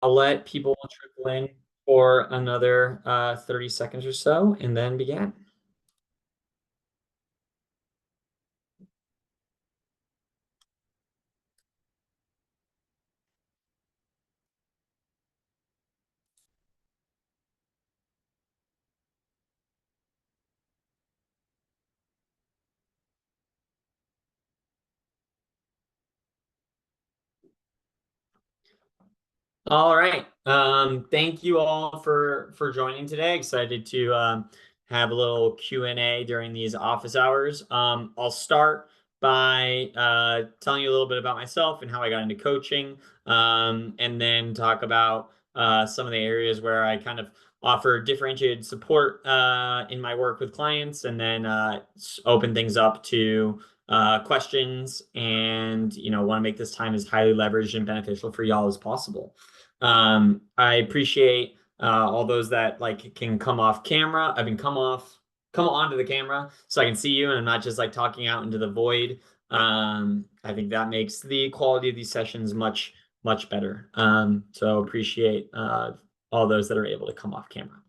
I'll let people trickle in for another 30 seconds or so and then begin. All right. Thank you all for joining today. Excited to have a little Q&A during these office hours. I'll start by telling you a little bit about myself and how I got into coaching, and then talk about some of the areas where I kind of offer differentiated support in my work with clients, and then open things up to questions, and want to make this time as highly leveraged and beneficial for y'all as possible. I appreciate all those that can come off camera. I mean, come onto the camera so I can see you and I'm not just talking out into the void. I think that makes the quality of these sessions much, much better. So appreciate all those that are able to come off camera.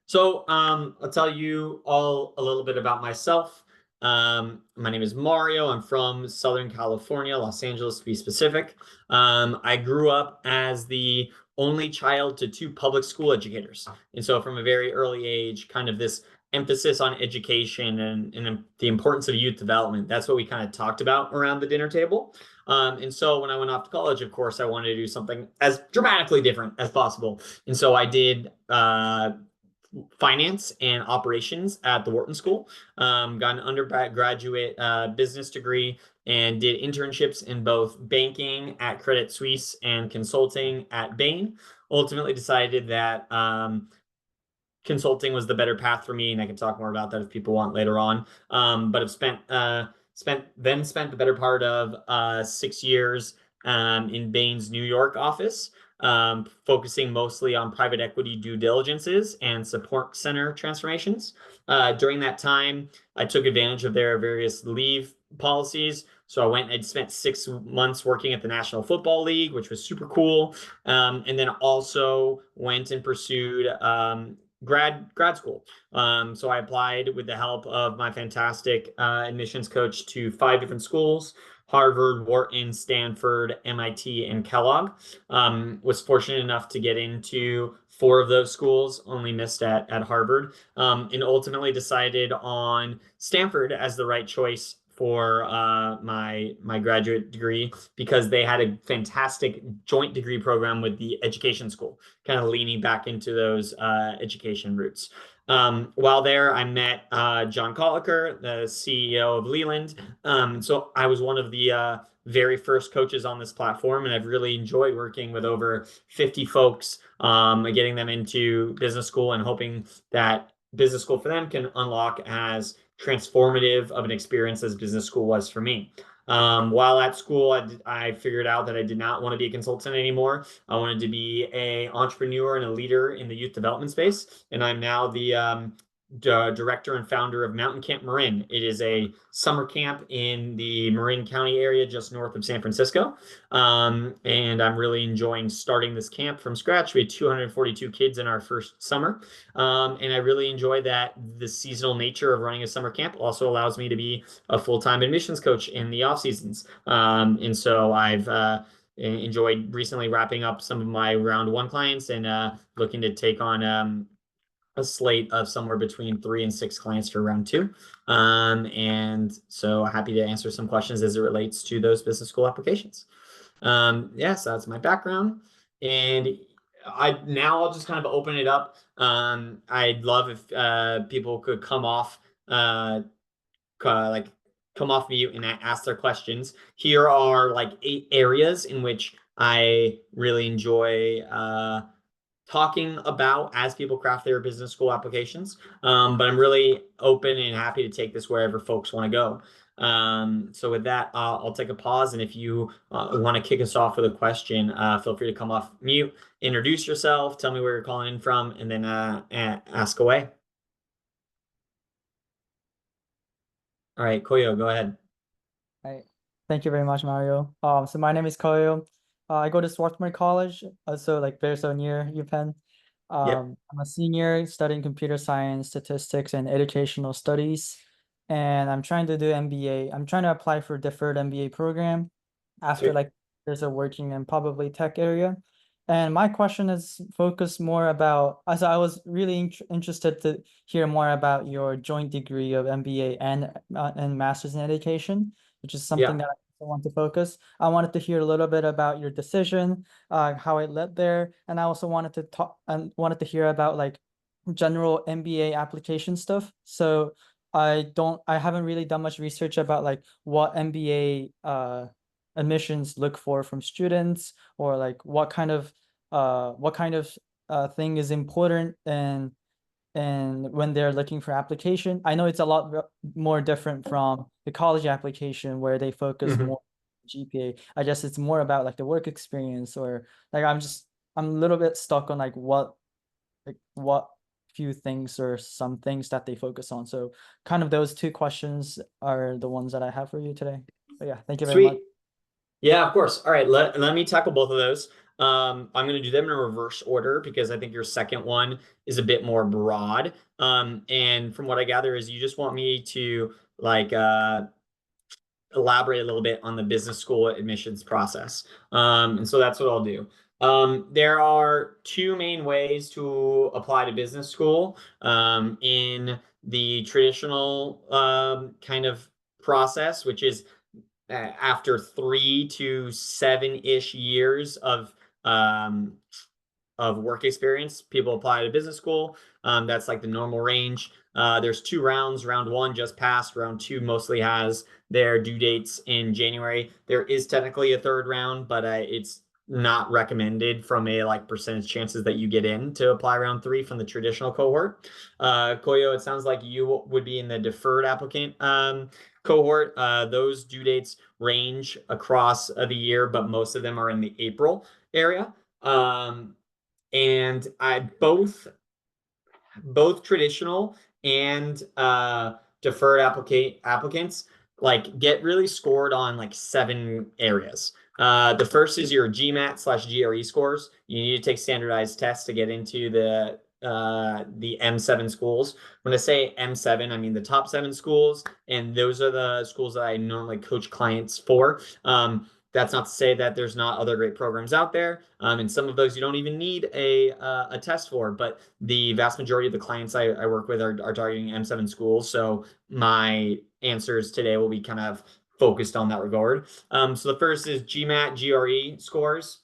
So I'll tell you all a little bit about myself. My name is Mario. I'm from Southern California, Los Angeles to be specific. I grew up as the only child to two public school educators. And so from a very early age, kind of this emphasis on education and the importance of youth development. That's what we kind of talked about around the dinner table. And so when I went off to college, of course, I wanted to do something as dramatically different as possible. And so I did finance and operations at the Wharton School. Got an undergraduate business degree and did internships in both banking at Credit Suisse and consulting at Bain. Ultimately decided that consulting was the better path for me, and I can talk more about that if people want later on. But I've spent the better part of 6 years in Bain's New York office, focusing mostly on private equity due diligences and support center transformations. During that time, I took advantage of their various leave policies. So I'd spent 6 months working at the National Football League, which was super cool. And then also went and pursued grad school. So I applied with the help of my fantastic admissions coach to 5 different schools: Harvard, Wharton, Stanford, MIT, and Kellogg. Was fortunate enough to get into 4 of those schools, only missed at Harvard, and ultimately decided on Stanford as the right choice for my graduate degree, because they had a fantastic joint degree program with the education school, kind of leaning back into those education roots. While there, I met John Colliker, the CEO of Leland. So I was one of the very first coaches on this platform, and I've really enjoyed working with over 50 folks, getting them into business school and hoping that business school for them can unlock as transformative of an experience as business school was for me. While at school, I figured out that I did not want to be a consultant anymore. I wanted to be an entrepreneur and a leader in the youth development space. And I'm now the director and founder of Mountain Camp Marin. It is a summer camp in the Marin County area just north of San Francisco. And I'm really enjoying starting this camp from scratch. We had 242 kids in our first summer. And I really enjoy that the seasonal nature of running a summer camp also allows me to be a full-time admissions coach in the off seasons. And so I've enjoyed recently wrapping up some of my round 1 clients and looking to take on a slate of somewhere between 3 and 6 clients for round 2. And so happy to answer some questions as it relates to those business school applications. Yeah, so that's my background. And I'll just kind of open it up. I'd love if people could come off mute and ask their questions. Here are 8 areas in which I really enjoy talking about as people craft their business school applications. But I'm really open and happy to take this wherever folks want to go. So with that, I'll take a pause. And if you want to kick us off with a question, feel free to come off mute, introduce yourself, tell me where you're calling in from, and then ask away. All right, Koyo, go ahead. Hi. Thank you very much, Mario. So my name is Koyo. I go to Swarthmore College, so like very so near UPenn. Yep. I'm a senior studying computer science, statistics, and educational studies, and I'm trying to do MBA. I'm trying to apply for deferred MBA program after Sweet. like there's a working in probably tech area. And my question is focused more about, as I was really interested to hear more about your joint degree of MBA and Master's in Education, which is something Yeah. that I want to focus. I wanted to hear a little bit about your decision, how it led there, and I also wanted to talk and wanted to hear about like general MBA application stuff. So I haven't really done much research about like what MBA admissions look for from students, or like what kind of thing is important and when they're looking for application. I know it's a lot more different from the college application where they focus Mhm. more GPA. I guess it's more about like the work experience, or like I'm a little bit stuck on like what few things or some things that they focus on. So kind of those two questions are the ones that I have for you today. But yeah, thank you very much. Sweet. Yeah, of course. All right, let me tackle both of those. I'm going to do them in reverse order because I think your second one is a bit more broad. And from what I gather is you just want me to like elaborate a little bit on the business school admissions process. And so that's what I'll do. There are two main ways to apply to business school in the traditional kind of process, which is after 3 to 7-ish years um, of work experience, people apply to business school. That's like the normal range. There's 2 rounds. Round one just passed. Round two mostly has their due dates in January. There is technically a third round, but it's not recommended from a like percentage chances that you get in to apply round three from the traditional cohort. Koyo, it sounds like you would be in the deferred applicant cohort. Those due dates range across the year, but most of them are in the April area. And I both traditional and deferred applicants like get really scored on like 7 areas. The first is your GMAT/GRE scores. You need to take standardized tests to get into the M7 schools. When I say M7, I mean the top 7 schools, and those are the schools that I normally coach clients for. That's not to say that there's not other great programs out there, and some of those you don't even need a test for. But the vast majority of the clients I work with are targeting M7 schools. So my answers today will be kind of focused on that regard. So the first is GMAT, GRE scores,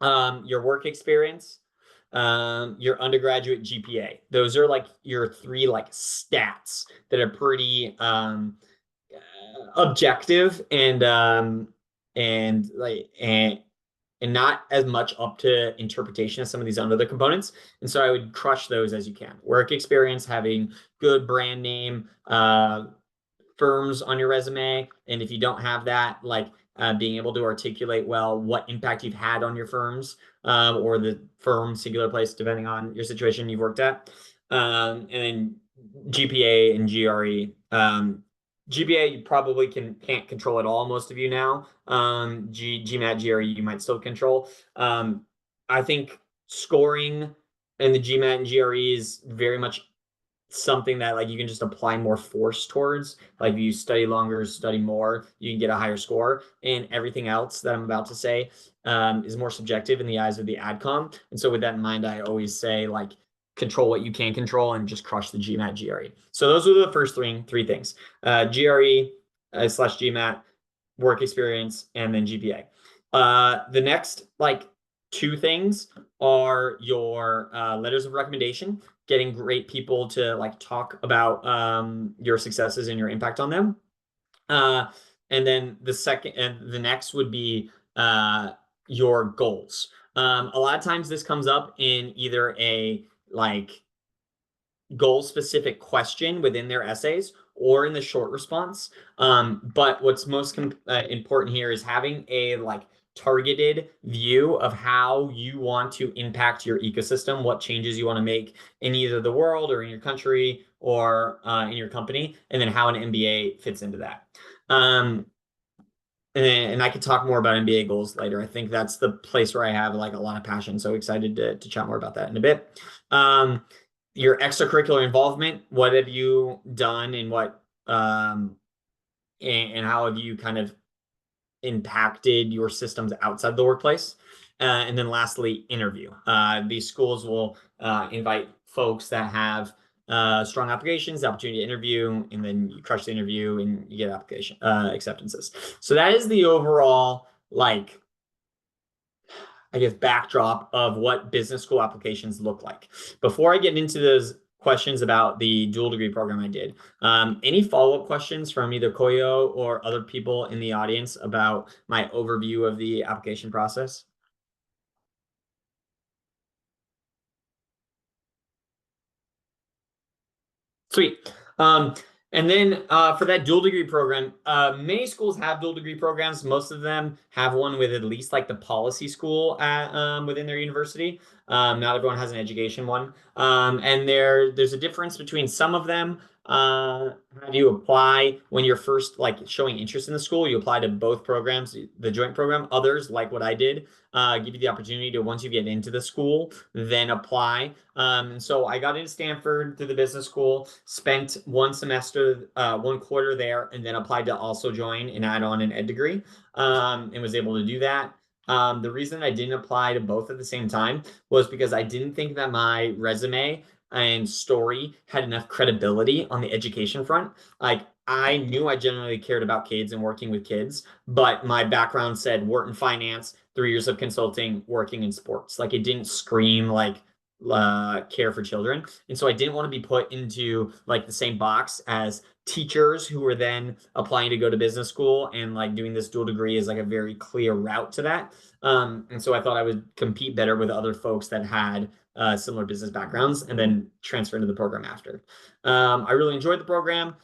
your work experience, your undergraduate GPA. Those are like your 3 like stats that are pretty objective and like and not as much up to interpretation as some of these other components. And so I would crush those as you can. Work experience, having good brand name, firms on your resume. And if you don't have that, like being able to articulate well what impact you've had on your firms or the firm singular place, depending on your situation you've worked at. And then GPA and GRE. GPA you probably can't control at all. Most of you now. GMAT, GRE you might still control. I think scoring in the GMAT and GRE is very much something that like you can just apply more force towards. Like if you study longer, study more, you can get a higher score. And everything else that I'm about to say is more subjective in the eyes of the AdCom. And so with that in mind, I always say like control what you can control and just crush the GMAT GRE. So those are the first three things. GRE slash GMAT, work experience, and then GPA. The next like 2 things are your letters of recommendation, getting great people to like talk about your successes and your impact on them. Uh, and then the next would be your goals. A lot of times this comes up in either a like goal specific question within their essays or in the short response. But what's most important here is having a like targeted view of how you want to impact your ecosystem, what changes you want to make in either the world or in your country or in your company, and then how an MBA fits into that. Um, and I could talk more about MBA goals later. I think that's the place where I have like a lot of passion. So excited to chat more about that in a bit. Your extracurricular involvement, what have you done and and how have you kind of impacted your systems outside the workplace? And then lastly, interview. These schools will invite folks that have strong applications, the opportunity to interview, and then you crush the interview and you get application acceptances. So that is the overall, like, I guess, backdrop of what business school applications look like. Before I get into those questions about the dual degree program I did, any follow-up questions from either Koyo or other people in the audience about my overview of the application process? Sweet. And then for that dual degree program, many schools have dual degree programs. Most of them have one with at least like the policy school within their university. Not everyone has an education one. And there's a difference between some of them. How do you apply when you're first like showing interest in the school? You apply to both programs, the joint program. Others, like what I did, give you the opportunity to, once you get into the school, then apply. And so I got into Stanford through the business school, spent one semester, 1 quarter there, and then applied to also join and add on an ed degree, and was able to do that. The reason I didn't apply to both at the same time was because I didn't think that my resume and story had enough credibility on the education front. Like, I knew I generally cared about kids and working with kids, but my background said Wharton finance, 3 years of consulting, working in sports. Like, it didn't scream like care for children. And so I didn't want to be put into like the same box as teachers who were then applying to go to business school, and like doing this dual degree is like a very clear route to that. And so I thought I would compete better with other folks that had similar business backgrounds and then transfer into the program after. I really enjoyed the program.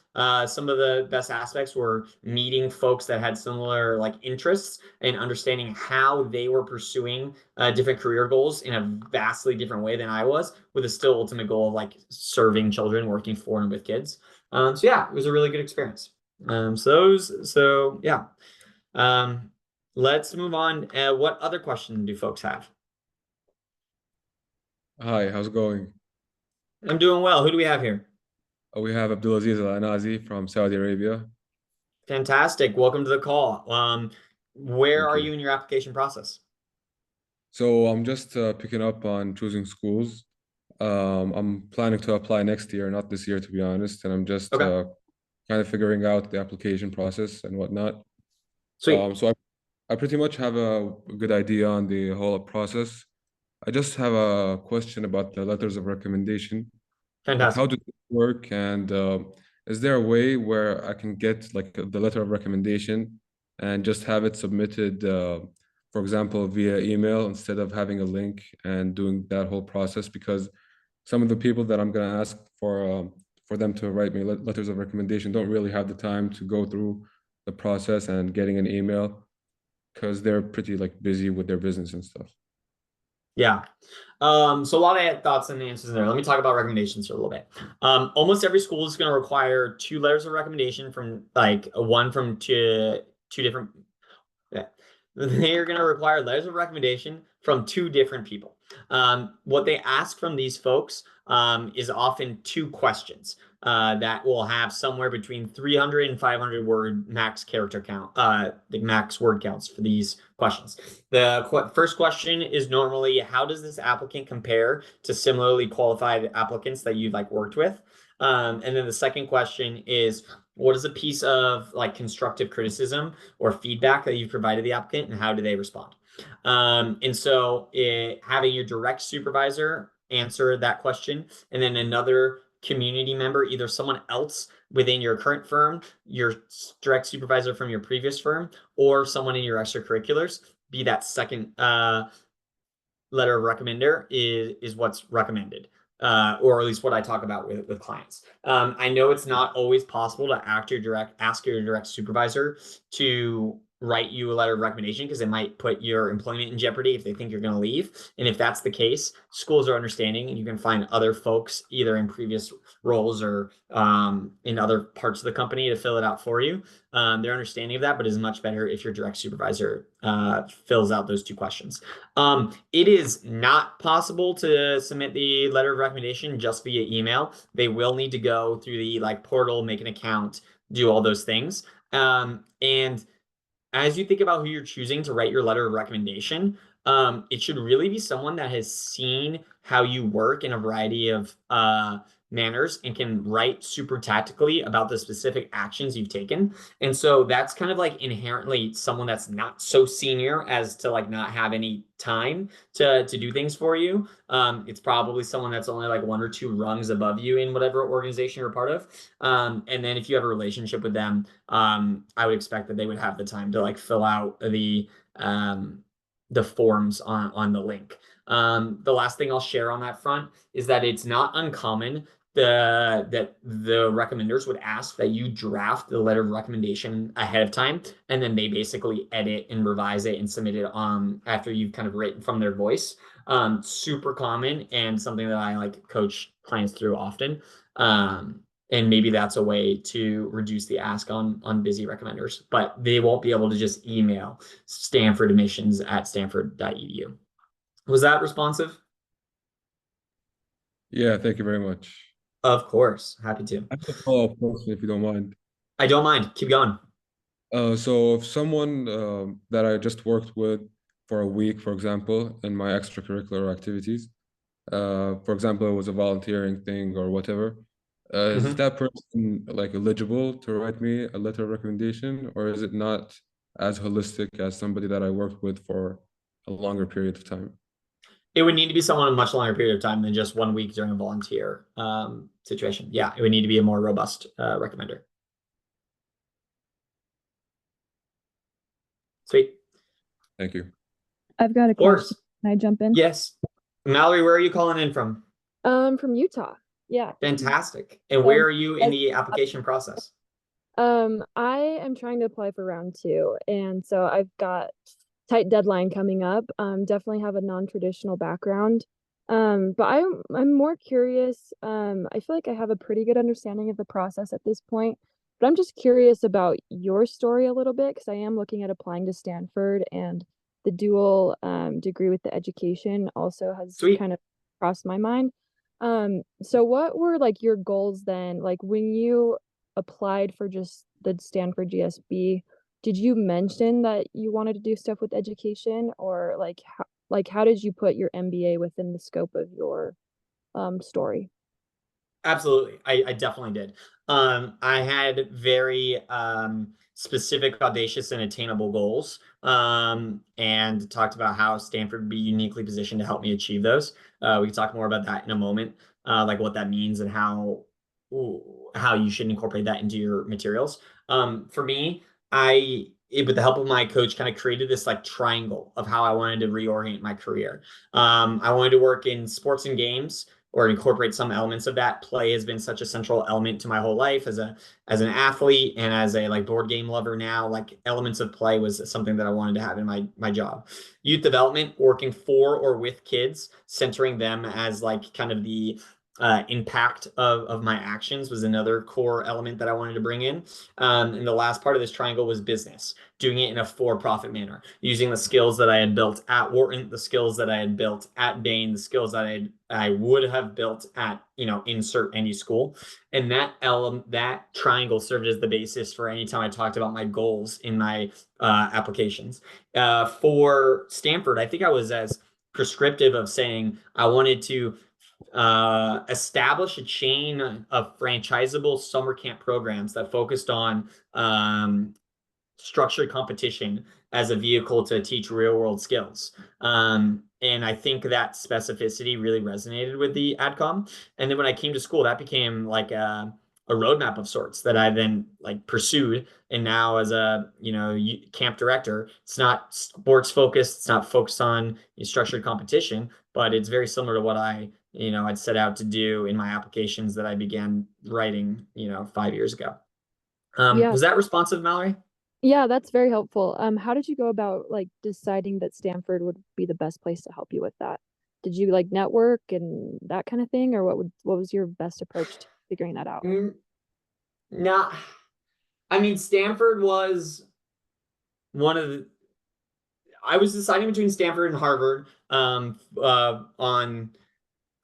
Some of the best aspects were meeting folks that had similar like interests and understanding how they were pursuing different career goals in a vastly different way than I was, with a still ultimate goal of like serving children, working for and with kids. So yeah, it was a really good experience. So yeah. Um, let's move on. What other questions do folks have? Hi, how's it going? I'm doing well. Who do we have here? We have Abdulaziz Al Anazi from Saudi Arabia. Fantastic. Welcome to the call. Where Thank are you. you in your application process? So I'm just picking up on choosing schools. I'm planning to apply next year, not this year, to be honest. And I'm just Okay, kind of figuring out the application process and whatnot. sweet. So I pretty much have a good idea on the whole process. I just have a question about the letters of recommendation. Like, Fantastic. how does it work? And is there a way where I can get like the letter of recommendation and just have it submitted, for example, via email instead of having a link and doing that whole process? Because some of the people that I'm gonna ask for them to write me letters of recommendation don't really have the time to go through the process and getting an email because they're pretty like busy with their business and stuff. Yeah. So a lot of thoughts and answers in there. Let me talk about recommendations for a little bit. Almost every school is going to require 2 letters of recommendation from like one from two different. Yeah. They're going to require letters of recommendation from 2 different people. What they ask from these folks is often 2 questions that will have somewhere between 300 and 500 word max character count, the max word counts for these questions. The first question is normally, how does this applicant compare to similarly qualified applicants that you've like worked with? And then the second question is, what is a piece of like constructive criticism or feedback that you've provided the applicant, and how do they respond? And so having your direct supervisor answer that question, and then another community member, either someone else within your current firm, your direct supervisor from your previous firm, or someone in your extracurriculars, be that second letter of recommender is what's recommended. Or at least what I talk about with clients. I know it's not always possible to ask your direct supervisor to write you a letter of recommendation because it might put your employment in jeopardy if they think you're going to leave. And if that's the case, schools are understanding, and you can find other folks either in previous roles or in other parts of the company to fill it out for you. They're understanding of that, but it's much better if your direct supervisor fills out those 2 questions. It is not possible to submit the letter of recommendation just via email. They will need to go through the like portal, make an account, do all those things. And as you think about who you're choosing to write your letter of recommendation, it should really be someone that has seen how you work in a variety of manners and can write super tactically about the specific actions you've taken. And so that's kind of like inherently someone that's not so senior as to like not have any time to do things for you. It's probably someone that's only like 1 or 2 rungs above you in whatever organization you're a part of. And then if you have a relationship with them, I would expect that they would have the time to like fill out the forms on the link. The last thing I'll share on that front is that it's not uncommon that the recommenders would ask that you draft the letter of recommendation ahead of time, and then they basically edit and revise it and submit it after you've kind of written from their voice. Super common and something that I like coach clients through often. And maybe that's a way to reduce the ask on busy recommenders, but they won't be able to just email stanfordadmissions@stanford.edu. Was that responsive? Yeah, thank you very much. Of course, happy to. I have a follow-up question if you don't mind. I don't mind. Keep going. So if someone that I just worked with for a week, for example, in my extracurricular activities, for example, it was a volunteering thing or whatever, is that person like eligible to write me a letter of recommendation, or is it not as holistic as somebody that I worked with for a longer period of time? It would need to be someone a much longer period of time than just 1 week during a volunteer situation. Yeah, it would need to be a more robust recommender. Sweet. Thank you. I've got a Of course. question. Can I jump in? Yes. Mallory, where are you calling in from? From Utah. Yeah. Fantastic. And where are you in the application process? I am trying to apply for round 2, and so I've got tight deadline coming up. Definitely have a non-traditional background. But I'm more curious. I feel like I have a pretty good understanding of the process at this point, but I'm just curious about your story a little bit because I am looking at applying to Stanford, and the dual degree with the education also has Sweet. kind of crossed my mind. So what were like your goals then? Like when you applied for just the Stanford GSB, did you mention that you wanted to do stuff with education, or how did you put your MBA within the scope of your story? Absolutely. I definitely did. I had very specific, audacious, and attainable goals, and talked about how Stanford would be uniquely positioned to help me achieve those. We can talk more about that in a moment, like what that means and how you should incorporate that into your materials. For me, with the help of my coach, kind of created this like triangle of how I wanted to reorient my career. I wanted to work in sports and games, or incorporate some elements of that. Play has been such a central element to my whole life as an athlete and as a like board game lover now. Like elements of play was something that I wanted to have in my job. Youth development, working for or with kids, centering them as like kind of the impact of my actions was another core element that I wanted to bring in. And the last part of this triangle was business, doing it in a for-profit manner, using the skills that I had built at Wharton, the skills that I had built at Bain, the skills that I would have built at, insert any school. And that triangle served as the basis for any time I talked about my goals in my applications. For Stanford, I think I was as prescriptive of saying I wanted to establish a chain of franchisable summer camp programs that focused on structured competition as a vehicle to teach real world skills. And I think that specificity really resonated with the AdCom. And then when I came to school, that became like a roadmap of sorts that I then like pursued. And now as a, camp director, it's not sports focused. It's not focused on structured competition, but it's very similar to what I'd set out to do in my applications that I began writing, 5 years ago. Yeah. Was that responsive, Mallory? Yeah, that's very helpful. How did you go about like deciding that Stanford would be the best place to help you with that? Did you like network and that kind of thing, or what was your best approach to figuring that out? Not, I mean, Stanford was one of the, I was deciding between Stanford and Harvard on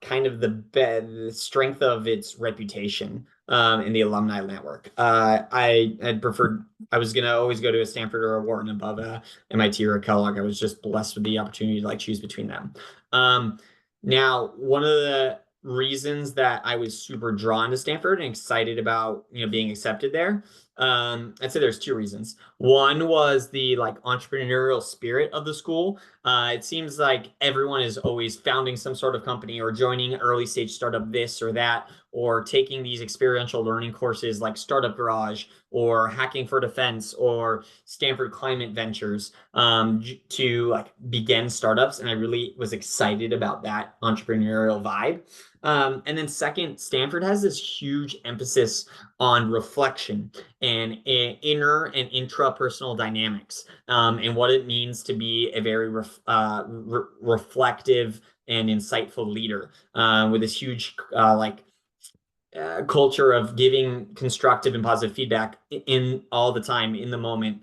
kind of the strength of its reputation in the alumni network. I had preferred, I was gonna always go to a Stanford or a Wharton above a MIT or a Kellogg. I was just blessed with the opportunity to like choose between them. Um, Now, one of the reasons that I was super drawn to Stanford and excited about, being accepted there, I'd say there's two reasons. One was the like entrepreneurial spirit of the school. It seems like everyone is always founding some sort of company or joining early stage startup this or that, or taking these experiential learning courses like Startup Garage or Hacking for Defense or Stanford Climate Ventures to like begin startups. And I really was excited about that entrepreneurial vibe. And then second, Stanford has this huge emphasis on reflection and inner and intrapersonal dynamics, and what it means to be a very reflective and insightful leader, with this huge culture of giving constructive and positive feedback in all the time in the moment.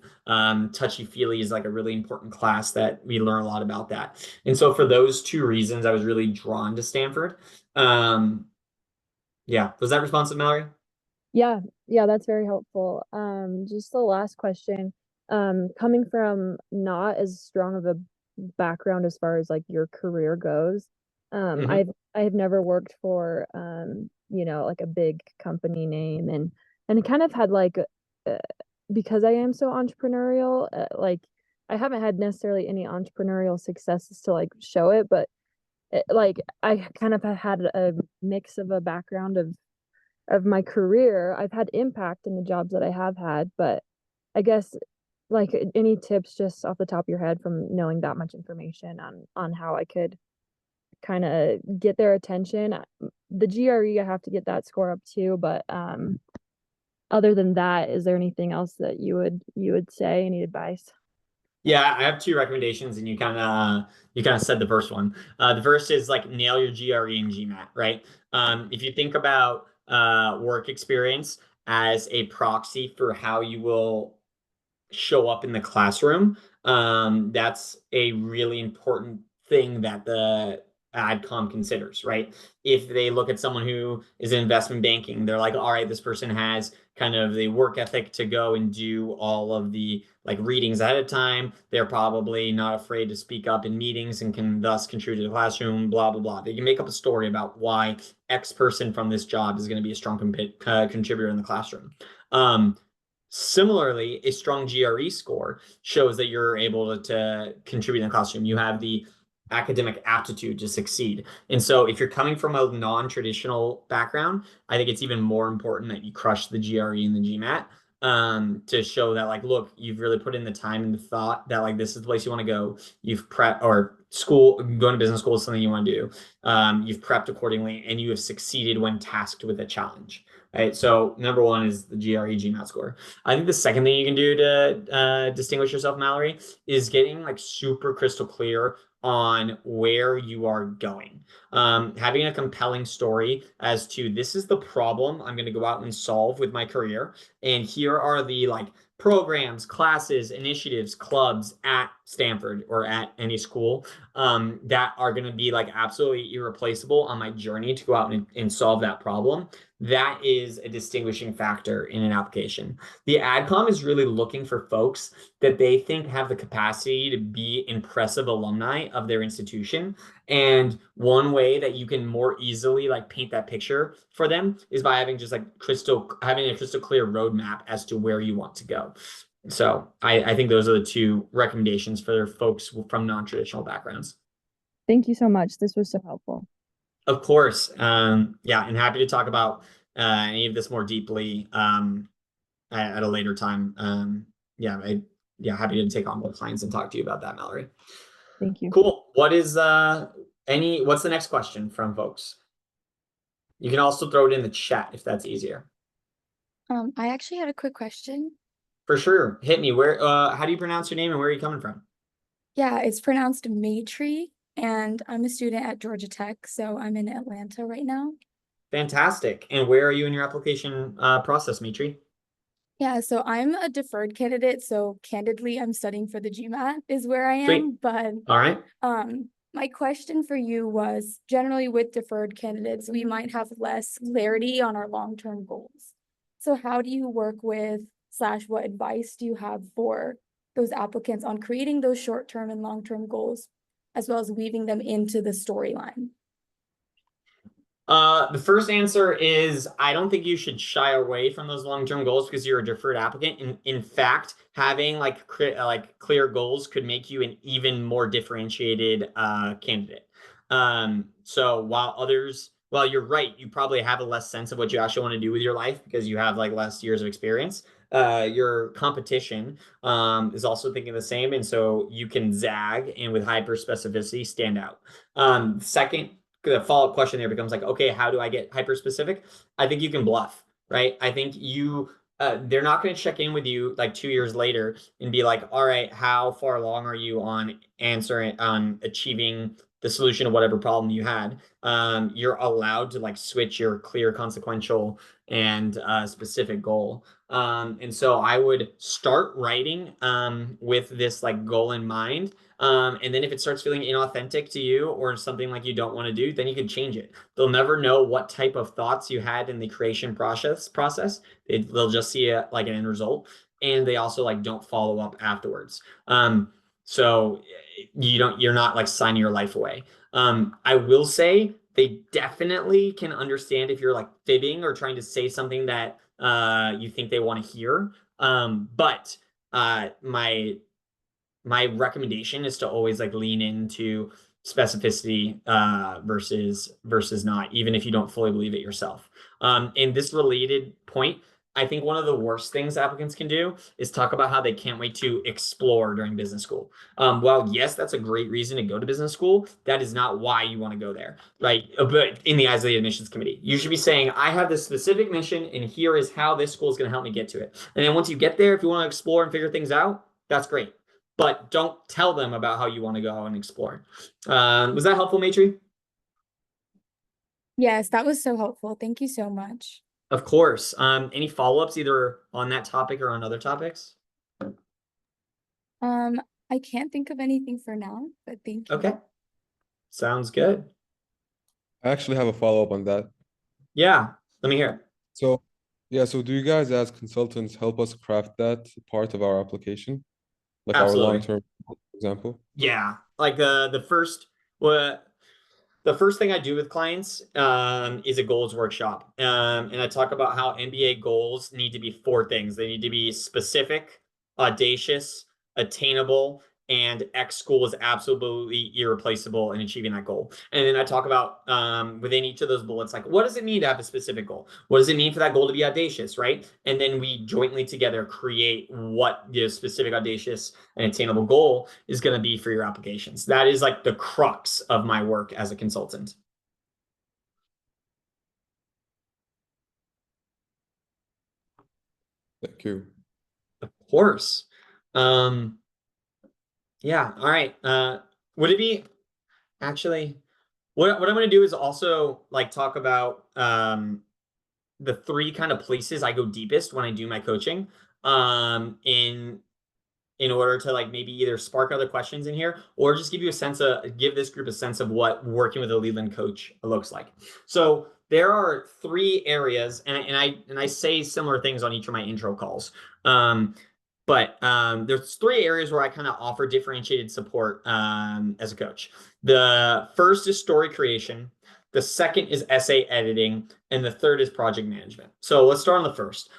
Touchy feely is like a really important class that we learn a lot about that. And so for those two reasons, I was really drawn to Stanford. Yeah, was that responsive, Mallory? Yeah, yeah, that's very helpful. Just the last question. Coming from not as strong of a background as far as like your career goes, Mhm. I've never worked for like a big company name and kind of had like because I am so entrepreneurial, like I haven't had necessarily any entrepreneurial successes to like show it, but like I kind of had a mix of a background of my career. I've had impact in the jobs that I have had, but I guess like any tips just off the top of your head from knowing that much information on how I could kind of get their attention. The GRE, I have to get that score up too, but other than that, is there anything else that you would say? Any advice? Yeah, I have two recommendations, and you kind of said the first one. The first is like nail your GRE and GMAT, right? If you think about work experience as a proxy for how you will show up in the classroom, that's a really important thing that the AdCom considers, right? If they look at someone who is in investment banking, they're like, all right, this person has kind of the work ethic to go and do all of the like readings ahead of time. They're probably not afraid to speak up in meetings and can thus contribute to the classroom, blah, blah, blah. They can make up a story about why X person from this job is going to be a strong contributor in the classroom. Similarly, a strong GRE score shows that you're able to contribute in the classroom. You have the academic aptitude to succeed. And so if you're coming from a non-traditional background, I think it's even more important that you crush the GRE and the GMAT, to show that like, look, you've really put in the time and the thought that like this is the place you want to go. You've prepped, or school, going to business school is something you want to do. You've prepped accordingly and you have succeeded when tasked with a challenge. Right. So number one is the GRE GMAT score. I think the second thing you can do to distinguish yourself, Mallory, is getting like super crystal clear on where you are going. Having a compelling story as to this is the problem I'm going to go out and solve with my career, and here are the like programs, classes, initiatives, clubs at Stanford or at any school that are going to be like absolutely irreplaceable on my journey to go out and solve that problem. That is a distinguishing factor in an application. The AdCom is really looking for folks that they think have the capacity to be impressive alumni of their institution. And one way that you can more easily like paint that picture for them is by having just like having a crystal clear roadmap as to where you want to go. So I think those are the two recommendations for folks from non-traditional backgrounds. Thank you so much. This was so helpful. Of course. Yeah, and happy to talk about any of this more deeply at a later time. Yeah, happy to take on more clients and talk to you about that, Mallory. Thank you. Cool. What's the next question from folks? You can also throw it in the chat if that's easier. I actually had a quick question. For sure. Hit me. Where, how do you pronounce your name and where are you coming from? Yeah, it's pronounced Maytree, and I'm a student at Georgia Tech, so I'm in Atlanta right now. Fantastic. And where are you in your application process, Mitri? Yeah, so I'm a deferred candidate, so candidly, I'm studying for the GMAT is where I Sweet. am. But All right. my question for you was generally with deferred candidates, we might have less clarity on our long-term goals. So how do you work with / what advice do you have for those applicants on creating those short-term and long-term goals, as well as weaving them into the storyline? The first answer is I don't think you should shy away from those long-term goals because you're a deferred applicant. In fact, having like clear goals could make you an even more differentiated candidate. So while you're right, you probably have a less sense of what you actually want to do with your life because you have like less years of experience. Your competition is also thinking the same, and so you can zag and with hyper specificity stand out. Second, the follow-up question there becomes like, okay, how do I get hyper specific? I think you can bluff, right? I think they're not going to check in with you like 2 years later and be like, all right, how far along are you on achieving the solution of whatever problem you had? You're allowed to like switch your clear, consequential, and specific goal. And so I would start writing with this like goal in mind. And then if it starts feeling inauthentic to you or something like you don't want to do, then you can change it. They'll never know what type of thoughts you had in the creation process. They'll just see it like an end result. And they also like don't follow up afterwards. So you're not like signing your life away. I will say they definitely can understand if you're like fibbing or trying to say something that you think they want to hear. But my recommendation is to always like lean into specificity versus not, even if you don't fully believe it yourself. In this related point, I think one of the worst things applicants can do is talk about how they can't wait to explore during business school. While yes, that's a great reason to go to business school, that is not why you want to go there, right? But in the eyes of the admissions committee, you should be saying, I have this specific mission and here is how this school is going to help me get to it. And then once you get there, if you want to explore and figure things out, that's great. But don't tell them about how you want to go and explore. Was that helpful, Matri? Yes, that was so helpful. Thank you so much. Of course. Any follow-ups either on that topic or on other topics? I can't think of anything for now, but thank you. Okay. Sounds good. I actually have a follow-up on that. Yeah, let me hear it. So, yeah, so do you guys as consultants help us craft that part of our application? Like Absolutely. our long-term example? Yeah, like the first thing I do with clients is a goals workshop. And I talk about how MBA goals need to be 4 things. They need to be specific, audacious, attainable, and X school is absolutely irreplaceable in achieving that goal. And then I talk about within each of those bullets, like what does it mean to have a specific goal? What does it mean for that goal to be audacious, right? And then we jointly together create what the specific, audacious, and attainable goal is going to be for your applications. That is like the crux of my work as a consultant. Thank you. Of course. Yeah. All right. Would it be actually what I'm going to do is also like talk about the 3 kind of places I go deepest when I do my coaching in order to like maybe either spark other questions in here or just give this group a sense of what working with a Leland coach looks like. So there are 3 areas, and I say similar things on each of my intro calls. But there's 3 areas where I kind of offer differentiated support as a coach. The first is story creation. The second is essay editing. And the third is project management. So let's start on the first,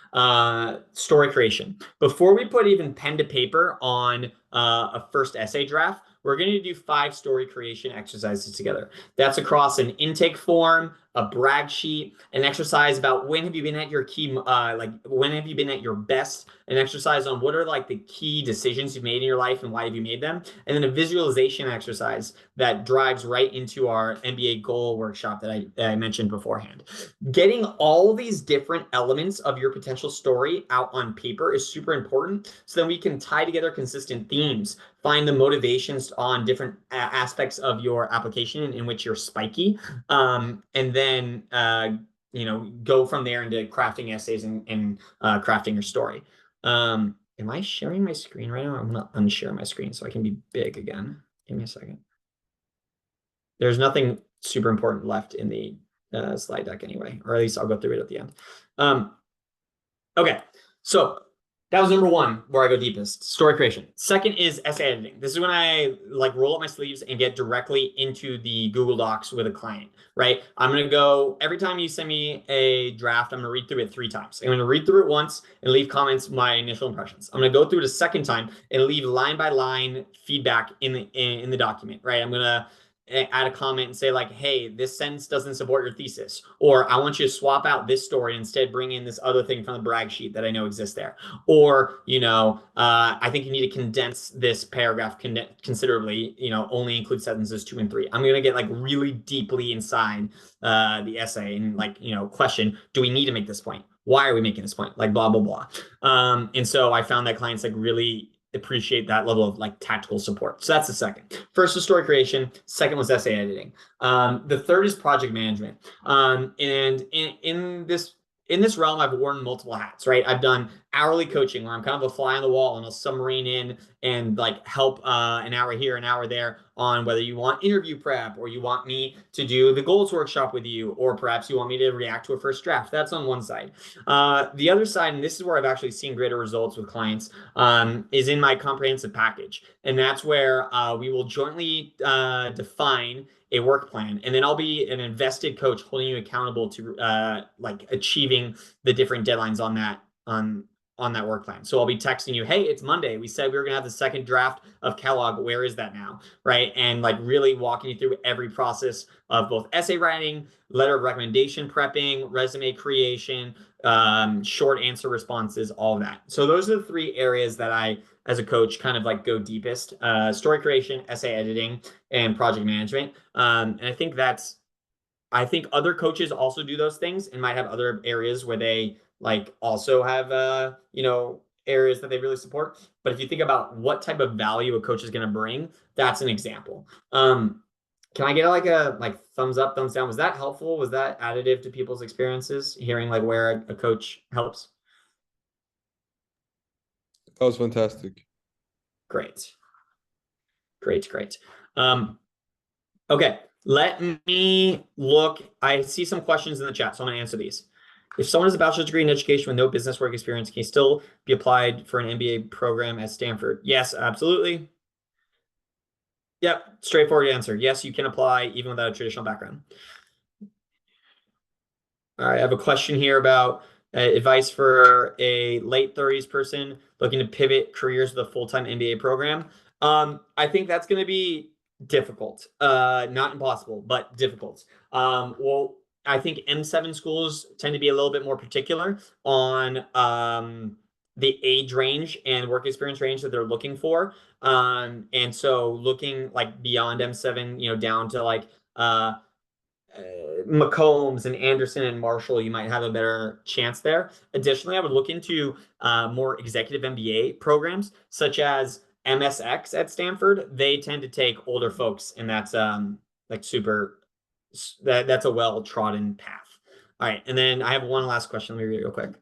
story creation. Before we put even pen to paper on a first essay draft, we're going to do 5 story creation exercises together. That's across an intake form, a brag sheet, an exercise about when have you been at your key, like when have you been at your best, an exercise on what are like the key decisions you've made in your life and why have you made them, and then a visualization exercise that drives right into our MBA goal workshop that I mentioned beforehand. Getting all these different elements of your potential story out on paper is super important, so then we can tie together consistent themes, find the motivations on different aspects of your application in which you're spiky, and then go from there into crafting essays and crafting your story. Am I sharing my screen right now? I'm gonna unshare my screen so I can be big again. Give me a second. There's nothing super important left in the slide deck anyway, or at least I'll go through it at the end. Okay, so that was number one, where I go deepest, story creation. Second is essay editing. This is when I like roll up my sleeves and get directly into the Google Docs with a client, right? I'm gonna go, every time you send me a draft, I'm gonna read through it 3 times. I'm gonna read through it once and leave comments, my initial impressions. I'm gonna go through it a second time and leave line by line feedback in the document, right? I'm gonna add a comment and say like, hey, this sentence doesn't support your thesis, or I want you to swap out this story, instead bring in this other thing from the brag sheet that I know exists there, or I think you need to condense this paragraph considerably, only include sentences 2 and 3. I'm going to get like really deeply inside the essay and like, question, do we need to make this point? Why are we making this point? Like blah, blah, blah. And so I found that clients like really appreciate that level of like tactical support. So that's the second. First was story creation. Second was essay editing. The third is project management. And in this realm, I've worn multiple hats, right? I've done hourly coaching where I'm kind of a fly on the wall and I'll submarine in and like help an hour here, an hour there on whether you want interview prep or you want me to do the goals workshop with you, or perhaps you want me to react to a first draft. That's on one side. The other side, and this is where I've actually seen greater results with clients, is in my comprehensive package. And that's where we will jointly define a work plan, and then I'll be an invested coach holding you accountable to like achieving the different deadlines on that work plan. So I'll be texting you, hey, it's Monday. We said we were gonna have the second draft of Kellogg. Where is that now? Right? And like really walking you through every process of both essay writing, letter of recommendation prepping, resume creation, short answer responses, all of that. So those are the 3 areas that I, as a coach, kind of like go deepest: story creation, essay editing, and project management. And I think other coaches also do those things and might have other areas where they like also have areas that they really support. But if you think about what type of value a coach is going to bring, that's an example. Can I get like a thumbs up, thumbs down? Was that helpful? Was that additive to people's experiences, hearing like where a coach helps? That was fantastic. Great. Okay, let me look. I see some questions in the chat, so I'm going to answer these. If someone has a bachelor's degree in education with no business work experience, can he still be applied for an MBA program at Stanford? Yes, absolutely. Yep, straightforward answer. Yes, you can apply even without a traditional background. All right, I have a question here about advice for a late 30s person looking to pivot careers with a full-time MBA program. I think that's going to be difficult, not impossible, but difficult. Well, I think M7 schools tend to be a little bit more particular on the age range and work experience range that they're looking for. And so looking like beyond M7, down to like McCombs and Anderson and Marshall, you might have a better chance there. Additionally, I would look into more executive MBA programs such as MSX at Stanford. They tend to take older folks, and that's that's a well-trodden path. All right, and then I have one last question. Let me read it real quick.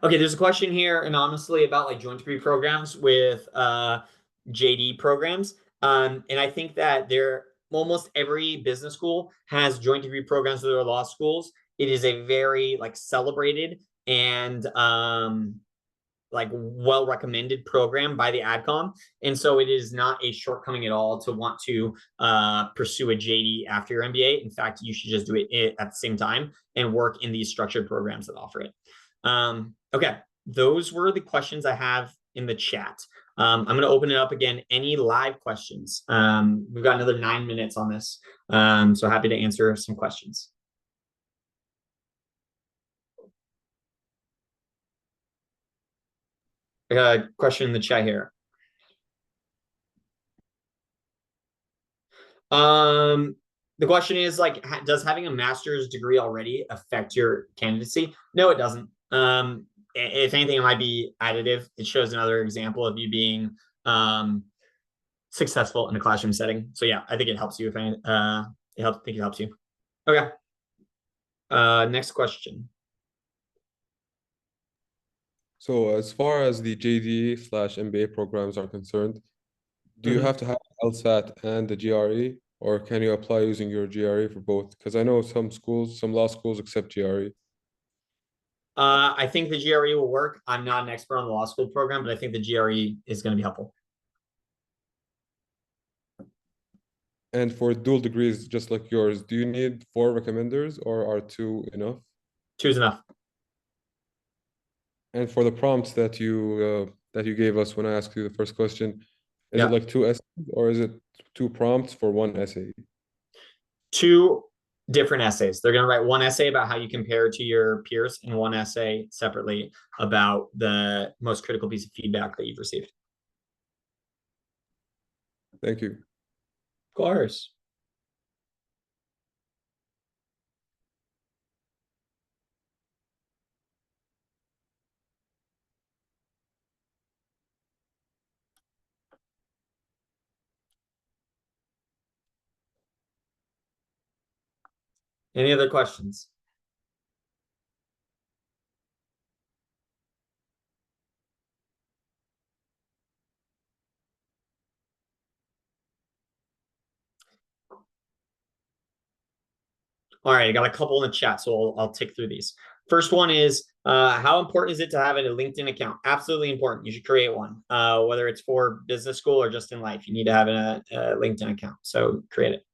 Okay, there's a question here anonymously about like joint degree programs with JD programs. And I think that almost every business school has joint degree programs with their law schools. It is a very like celebrated and like well recommended program by the AdCom, and so it is not a shortcoming at all to want to pursue a JD after your MBA. In fact, you should just do it at the same time and work in these structured programs that offer it. Okay, those were the questions I have in the chat. I'm going to open it up again. Any live questions? We've got another 9 minutes on this, so happy to answer some questions. I got a question in the chat here. The question is like, does having a master's degree already affect your candidacy? No, it doesn't. If anything, it might be additive. It shows another example of you being successful in a classroom setting. So yeah, I think it helps you. If any, I think it helps you. Okay. Next question. So as far as the JD/MBA programs are concerned, do you have to have LSAT and the GRE, or can you apply using your GRE for both? Because I know some schools, some law schools accept GRE. I think the GRE will work. I'm not an expert on the law school program, but I think the GRE is going to be helpful. And for dual degrees, just like yours, do you need 4 recommenders or are 2 enough? 2 is enough. And for the prompts that you gave us when I asked you the first question, is it like 2 essays or is it 2 prompts for 1 essay? 2 different essays. They're going to write 1 essay about how you compare to your peers and 1 essay separately about the most critical piece of feedback that you've received. Thank you. Of course. Any other questions? All right, I got a couple in the chat, so I'll tick through these. First one is, how important is it to have a LinkedIn account? Absolutely important. You should create one, whether it's for business school or just in life. You need to have a LinkedIn account, so create it.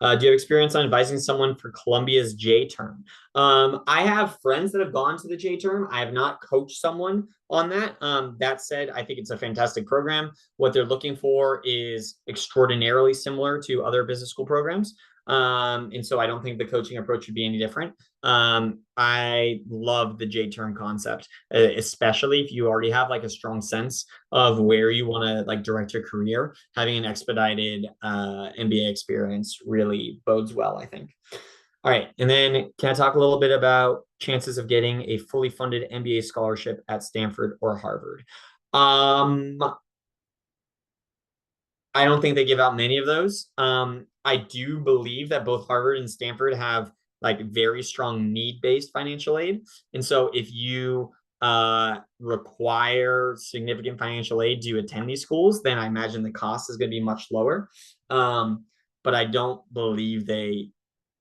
Do you have experience on advising someone for Columbia's J term? I have friends that have gone to the J term. I have not coached someone on that. That said, I think it's a fantastic program. What they're looking for is extraordinarily similar to other business school programs. And so I don't think the coaching approach would be any different. I love the J term concept, especially if you already have like a strong sense of where you want to like direct your career. Having an expedited MBA experience really bodes well, I think. All right, and then can I talk a little bit about chances of getting a fully funded MBA scholarship at Stanford or Harvard? I don't think they give out many of those. I do believe that both Harvard and Stanford have like very strong need-based financial aid. And so if you require significant financial aid to attend these schools, then I imagine the cost is going to be much lower. But I don't believe they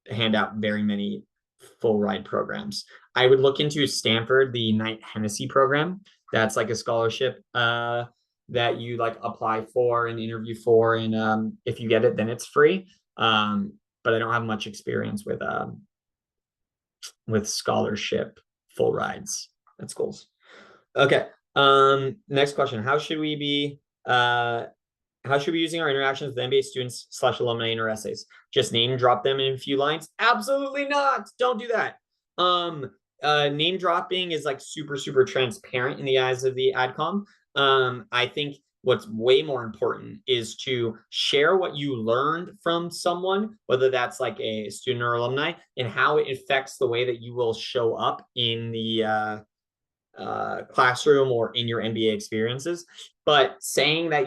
hand out very many full ride programs. I would look into Stanford, the Knight Hennessy program. That's like a scholarship that you like apply for and interview for, and if you get it, then it's free. But I don't have much experience with scholarship full rides at schools. Okay. Next question: How should we be using our interactions with MBA students / alumni in our essays? Just name drop them in a few lines? Absolutely not. Don't do that. Name dropping is like super transparent in the eyes of the AdCom. I think what's way more important is to share what you learned from someone, whether that's like a student or alumni, and how it affects the way that you will show up in the classroom or in your MBA experiences. But saying that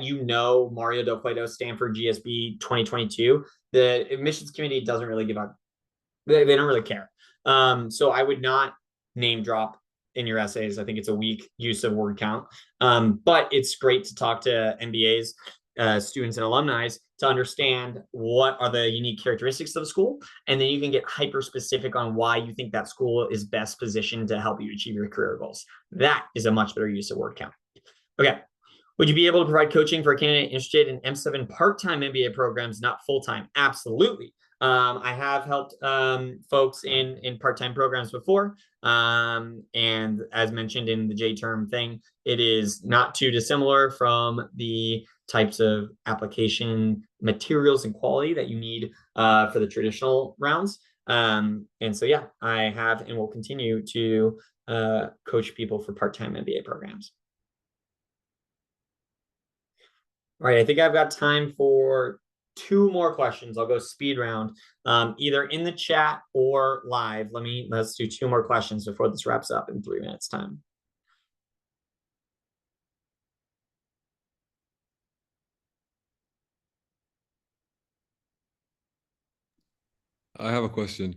Mario Del Cueto, Stanford GSB 2022, the admissions committee doesn't really give up. They don't really care. So I would not name drop in your essays. I think it's a weak use of word count. But it's great to talk to MBAs. students and alumni to understand what are the unique characteristics of the school. And then you can get hyper specific on why you think that school is best positioned to help you achieve your career goals. That is a much better use of word count. Okay. Would you be able to provide coaching for a candidate interested in M7 part-time MBA programs, not full-time? Absolutely. I have helped folks in part-time programs before. And as mentioned in the J-term thing, it is not too dissimilar from the types of application materials and quality that you need for the traditional rounds. And so, yeah, I have and will continue to coach people for part-time MBA programs. All right, I think I've got time for 2 more questions. I'll go speed round, either in the chat or live. Let's do 2 more questions before this wraps up in 3 minutes time. I have a question.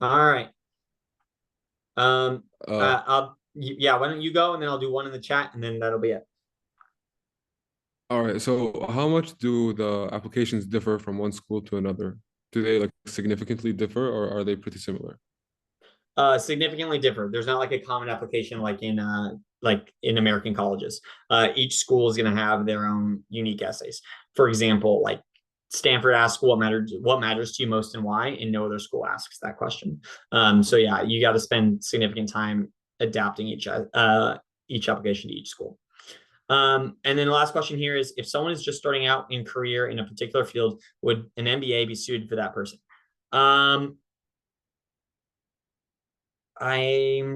All right. Yeah, why don't you go and then I'll do 1 in the chat and then that'll be it. All right. So how much do the applications differ from one school to another? Do they like significantly differ, or are they pretty similar? Significantly different. There's not like a common application like in American colleges. Each school is going to have their own unique essays. For example, like Stanford asks what matters to you most and why, and no other school asks that question. So yeah, you got to spend significant time adapting each application to each school. And then the last question here is, if someone is just starting out in career in a particular field, would an MBA be suited for that person? I'm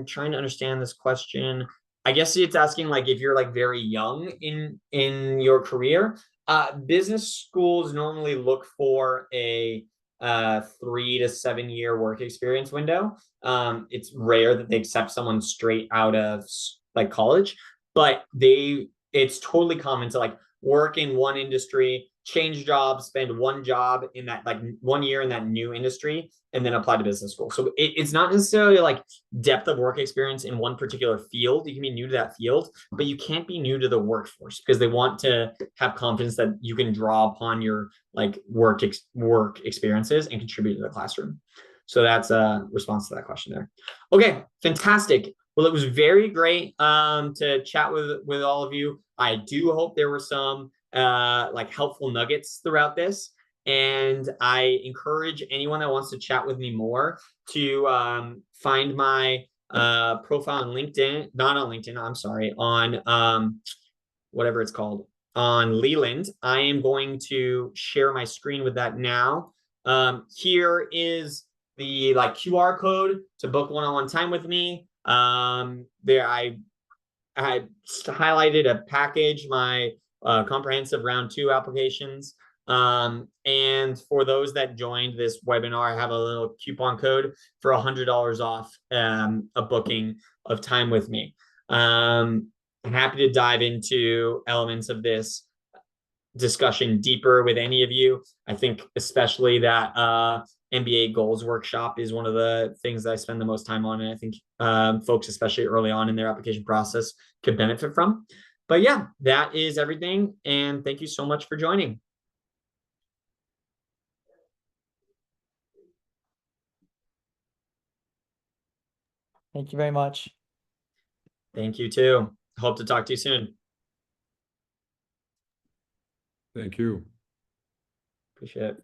trying to understand this question. I guess it's asking like if you're like very young in your career. Business schools normally look for a 3 to 7 year work experience window. It's rare that they accept someone straight out of like college, but it's totally common to like work in one industry, change jobs, spend 1 job in that like 1 year in that new industry, and then apply to business school. So it's not necessarily like depth of work experience in one particular field. You can be new to that field, but you can't be new to the workforce because they want to have confidence that you can draw upon your like work experiences and contribute to the classroom. So that's a response to that question there. Okay, fantastic. Well, it was very great to chat with all of you. I do hope there were some like helpful nuggets throughout this. And I encourage anyone that wants to chat with me more to find my profile on LinkedIn, not on LinkedIn, I'm sorry, on whatever it's called, on Leland. I am going to share my screen with that now. Here is the like QR code to book one-on-one time with me. There I highlighted a package, my comprehensive round 2 applications. And for those that joined this webinar, I have a little coupon code for $100 off a booking of time with me. I'm happy to dive into elements of this discussion deeper with any of you. I think especially that MBA goals workshop is one of the things that I spend the most time on, and I think folks, especially early on in their application process, could benefit from. But yeah, that is everything, and thank you so much for joining. Thank you very much. Thank you too. Hope to talk to you soon. Thank you. Appreciate it.